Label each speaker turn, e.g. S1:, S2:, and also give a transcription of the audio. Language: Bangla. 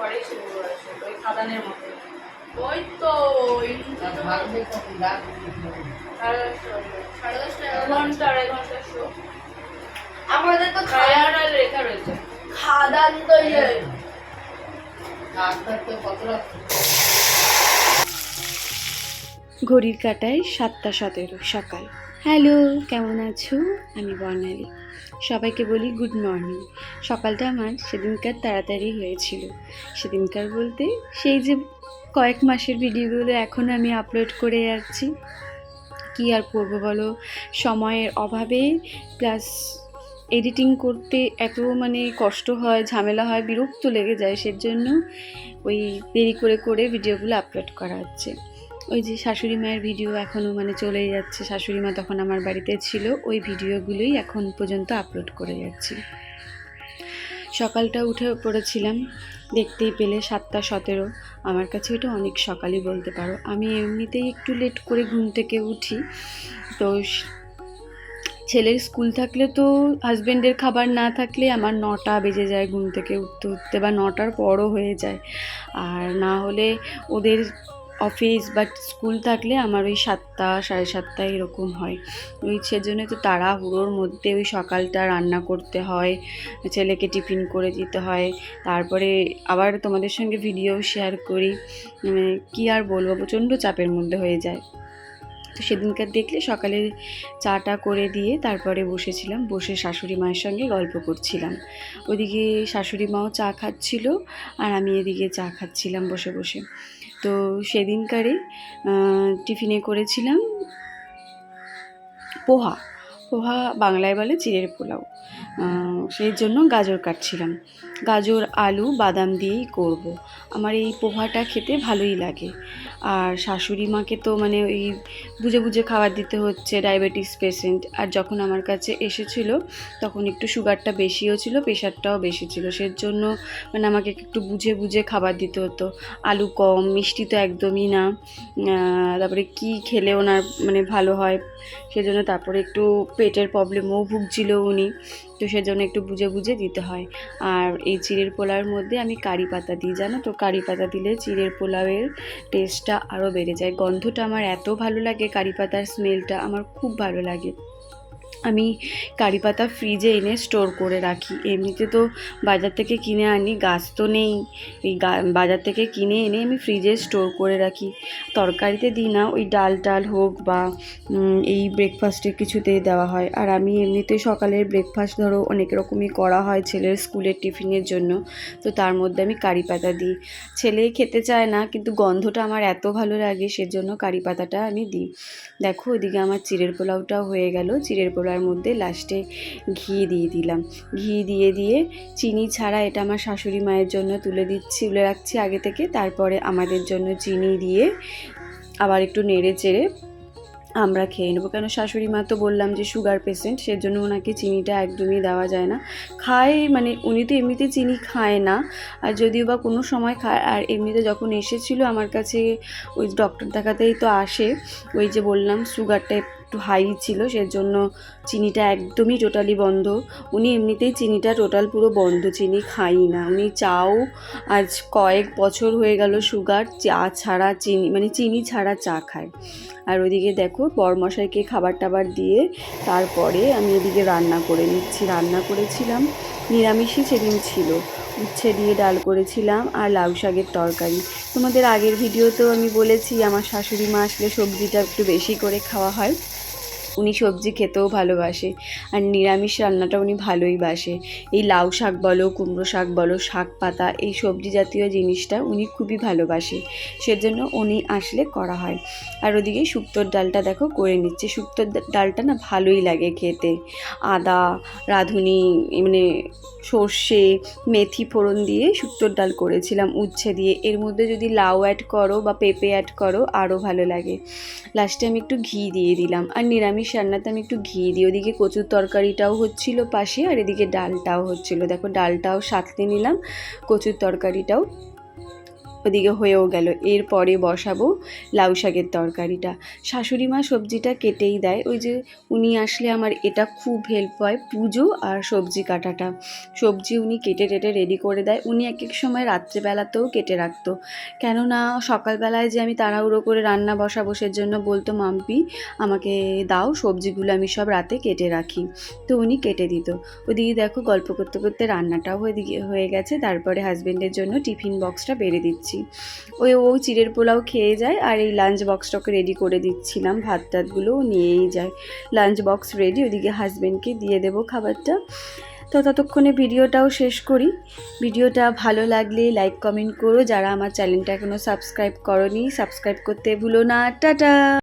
S1: পরেই শুরু করেছে ওই খাদানের মতো। ওই তো ঘন্টা আড়াই ঘন্টা শো। আমাদের তো খায়ার লেখা রয়েছে খাদান তো
S2: ঘড়ির কাঁটায় 7:17 সকাল। হ্যালো, কেমন আছো? আমি বর্ণালী। সবাইকে বলি গুড মর্নিং। সকালটা আমার সেদিনকার তাড়াতাড়ি হয়েছিল। সেদিনকার বলতে সেই যে কয়েক মাসের ভিডিওগুলো এখন আমি আপলোড করে যাচ্ছি। কী আর করবো বলো, সময়ের অভাবে প্লাস এডিটিং করতে এত কষ্ট হয়, ঝামেলা হয়, বিরক্ত লেগে যায়, সেজন্য ওই দেরি করে করে ভিডিওগুলো আপলোড করা হচ্ছে। ওই যে শাশুড়ি মায়ের ভিডিও এখনও চলেই যাচ্ছে। শাশুড়ি মা তখন আমার বাড়িতে ছিল, ওই ভিডিওগুলোই এখন পর্যন্ত আপলোড করে যাচ্ছি। সকালটা উঠে পড়েছিলাম, দেখতেই পেলে 7:17। আমার কাছে এটা অনেক সকালই বলতে পারো। আমি এমনিতেই একটু লেট করে ঘুম থেকে উঠি। তো ছেলের স্কুল থাকলে তো, হাজব্যান্ডের খাবার না থাকলে আমার 9টা বেজে যায় ঘুম থেকে উঠতে উঠতে, বা 9টার পরও হয়ে যায়। আর না হলে ওদের অফিস বা স্কুল থাকলে আমার ওই 7টা 7:30 এরকম হয়। ওই সেজন্য তো তাড়াহুড়োর মধ্যে ওই সকালটা রান্না করতে হয়, ছেলেকে টিফিন করে দিতে হয়, তারপরে আবার তোমাদের সঙ্গে ভিডিও শেয়ার করি। কী আর বলবো, প্রচণ্ড চাপের মধ্যে হয়ে যায়। তো সেদিনকার দেখলে সকালে চাটা করে দিয়ে তারপরে বসেছিলাম, বসে শাশুড়ি মায়ের সঙ্গে গল্প করছিলাম। ওদিকে শাশুড়ি মাও চা খাচ্ছিল আর আমি এদিকে চা খাচ্ছিলাম বসে বসে। তো সেদিনকারে টিফিনে করেছিলাম পোহা। পোহা বাংলায় বলে চিড়ের পোলাও। সেই জন্য গাজর কাটছিলাম। গাজর আলু বাদাম দিয়েই করব। আমার এই পোহাটা খেতে ভালোই লাগে। আর শাশুড়ি মাকে তো ওই বুঝে বুঝে খাবার দিতে হচ্ছে, ডায়াবেটিস পেশেন্ট। আর যখন আমার কাছে এসেছিল তখন একটু সুগারটা বেশিও ছিল, প্রেশারটাও বেশি ছিল। সেজন্য আমাকে একটু বুঝে বুঝে খাবার দিতে হতো। আলু কম, মিষ্টি তো একদমই না। তারপরে কি খেলে ওনার ভালো হয়, সেজন্য তারপরে একটু পেটের প্রবলেমও ভুগছিল উনি। তো সেজন্য একটু বুঝে বুঝে দিতে হয়। আর এই চিড়ের পোলাওয়ের মধ্যে আমি কারি পাতা দিই, জানো তো? কারি পাতা দিলে চিড়ের পোলাওয়ের টেস্টটা আরও বেড়ে যায়। গন্ধটা আমার এত ভালো লাগে, কারি পাতার স্মেলটা আমার খুব ভালো লাগে। আমি কারি পাতা ফ্রিজে এনে স্টোর করে রাখি। এমনিতে তো বাজার থেকে কিনে আনি, গাছ তো নেই। এই বাজার থেকে কিনে এনে আমি ফ্রিজে স্টোর করে রাখি। তরকারিতে দিই না, ওই ডাল টাল হোক বা এই ব্রেকফাস্টে কিছুতে দেওয়া হয়। আর আমি এমনিতে সকালের ব্রেকফাস্ট ধরো অনেক রকমই করা হয় ছেলের স্কুলের টিফিনের জন্য, তো তার মধ্যে আমি কারি পাতা দিই। ছেলে খেতে চায় না, কিন্তু গন্ধটা আমার এত ভালো লাগে, সেজন্য কারি পাতাটা আমি দিই। দেখো ওইদিকে আমার চিড়ের পোলাওটাও হয়ে গেল। চিড়ের পোলাওর মধ্যে লাস্টে ঘি দিয়ে দিলাম। ঘি দিয়ে চিনি ছাড়া, এটা আমার শাশুড়ি মায়ের জন্য তুলে রাখছি আগে থেকে। তারপরে আমাদের জন্য চিনি দিয়ে আবার একটু নেড়ে চেড়ে আমরা খেয়ে নেবো। কেন শাশুড়ি মা তো বললাম যে সুগার পেশেন্ট, সেজন্য ওনাকে চিনিটা একদমই দেওয়া যায় না। খায় উনি তো এমনিতে চিনি খায় না, আর যদিও বা কোনো সময় খায়। আর এমনিতে যখন এসেছিল আমার কাছে, ওই ডক্টর দেখাতেই তো আসে, ওই যে বললাম সুগারটা একটু হাই ছিল, সেজন্য চিনিটা একদমই টোটালি বন্ধ। উনি এমনিতেই চিনিটা টোটাল পুরো বন্ধ, চিনি খাই না উনি। চাও আজ কয়েক বছর হয়ে গেল সুগার, চা ছাড়া চিনি চিনি ছাড়া চা খায়। আর ওইদিকে দেখো বরমশাইকে খাবার টাবার দিয়ে তারপরে আমি এদিকে রান্না করে নিচ্ছি। রান্না করেছিলাম নিরামিষই সেদিন ছিল, উচ্ছে দিয়ে ডাল করেছিলাম আর লাউ শাকের তরকারি। তোমাদের আগের ভিডিওতেও আমি বলেছি আমার শাশুড়ি মা আসলে সবজিটা একটু বেশি করে খাওয়া হয়। উনি সবজি খেতেও ভালোবাসে, আর নিরামিষ রান্নাটা উনি ভালোই বাসে। এই লাউ শাক বলো, কুমড়ো শাক বলো, শাক পাতা, এই সবজি জাতীয় জিনিসটা উনি খুবই ভালোবাসে, সেজন্য উনি আসলে করা হয়। আর ওদিকে শুক্তোর ডালটা দেখো করে নিচ্ছে। শুক্তোর ডালটা না ভালোই লাগে খেতে। আদা, রাঁধুনি, সর্ষে, মেথি ফোড়ন দিয়ে শুক্তোর ডাল করেছিলাম উচ্ছে দিয়ে। এর মধ্যে যদি লাউ অ্যাড করো বা পেঁপে অ্যাড করো আরও ভালো লাগে। লাস্টে আমি একটু ঘি দিয়ে দিলাম। আর নিরামিষ রান্নাতে আমি একটু ঘি দিই। ওদিকে কচুর তরকারিটাও হচ্ছিল পাশে, আর এদিকে ডালটাও হচ্ছিল। দেখো ডালটাও সাঁতলে নিলাম, কচুর তরকারিটাও ওদিকে হয়েও গেল। এরপরে বসাবো লাউ শাকের তরকারিটা। শাশুড়ি মা সবজিটা কেটেই দেয়, ওই যে উনি আসলে আমার এটা খুব হেল্প হয়, পুজো আর সবজি কাটাটা। সবজি উনি কেটে টেটে রেডি করে দেয়। উনি এক এক সময় রাত্রেবেলাতেও কেটে রাখতো, কেননা সকালবেলায় যে আমি তাড়াহুড়ো করে রান্না বসাবো সেজন্য বলতো মাম্পি আমাকে দাও সবজিগুলো, আমি সব রাতে কেটে রাখি। তো উনি কেটে দিত। ওদিকে দেখো গল্প করতে করতে রান্নাটাও হয়ে গেছে। তারপরে হাজবেন্ডের জন্য টিফিন বক্সটা বেড়ে দিচ্ছি। ও চিড়ের পোলাও খেয়ে যায়, আর এই লাঞ্চ বক্সটাকে রেডি করে দিচ্ছিলাম। ভাত টাতগুলোও নিয়েই যায়। লাঞ্চ বক্স রেডি, ওদিকে হাজবেন্ডকে দিয়ে দেবো খাবারটা। তো ততক্ষণে ভিডিওটাও শেষ করি। ভিডিওটা ভালো লাগলে লাইক কমেন্ট করো, যারা আমার চ্যানেলটা এখনও সাবস্ক্রাইব করোনি সাবস্ক্রাইব করতে ভুলো না। টাটা।